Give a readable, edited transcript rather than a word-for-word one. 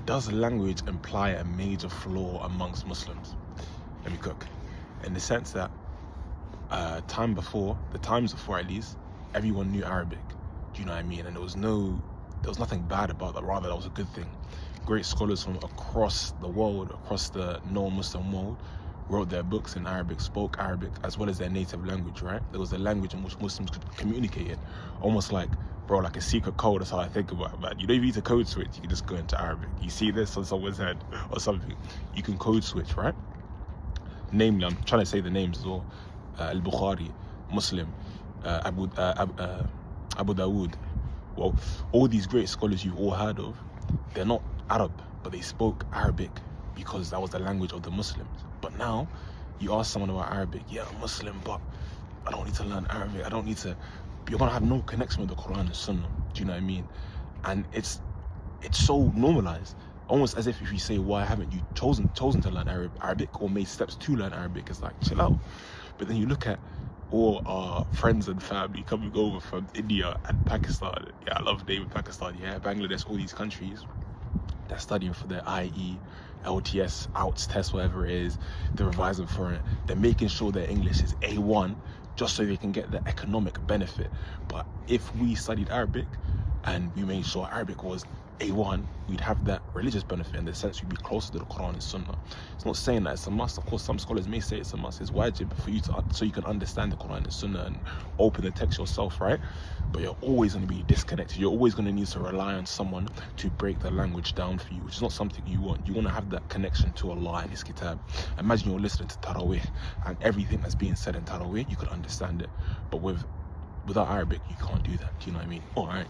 does language imply a major flaw amongst Muslims? Let me cook. In the sense that the times before at least, everyone knew Arabic. Do you know what I mean? And there was nothing bad about that. Rather, that was a good thing. Great scholars from across the world, across the non-Muslim world, wrote their books in Arabic, spoke Arabic, as well as their native language, right? There was a language in which Muslims could communicate in. Almost like, bro, like a secret code. That's how I think about it, man. You don't even need to code switch. You can just go into Arabic. You see this on someone's head or something, you can code switch, right? Namely, I'm trying to say the names as well. Al-Bukhari, Muslim, Abu Dawood. Well, all these great scholars you've all heard of, they're not Arab, but they spoke Arabic because that was the language of the Muslims. But now, you ask someone about Arabic, yeah, I'm Muslim, but I don't need to learn Arabic. You're gonna have no connection with the Quran and Sunnah. Do you know what I mean? And it's so normalized. Almost as if you say, why haven't you chosen to learn Arabic or made steps to learn Arabic? It's like, chill out. But then you look at all our friends and family coming over from India and Pakistan. Yeah, I love naming Pakistan. Yeah, Bangladesh, all these countries. They're studying for their IE, LTS, OUTS test, whatever it is. They're revising for it. They're making sure their English is A1 just so they can get the economic benefit. But if we studied Arabic and we made sure Arabic was A1, we'd have that religious benefit in the sense we'd be closer to the Quran and Sunnah. It's not saying that it's a must. Of course, some scholars may say it's a must. It's wajib for you so you can understand the Quran and Sunnah and open the text yourself, right? But you're always going to be disconnected. You're always going to need to rely on someone to break the language down for you, which is not something you want. You want to have that connection to Allah and His Kitab. Imagine you're listening to Taraweeh and everything that's being said in Taraweeh, you could understand it. But without Arabic, you can't do that. Do you know what I mean? All right.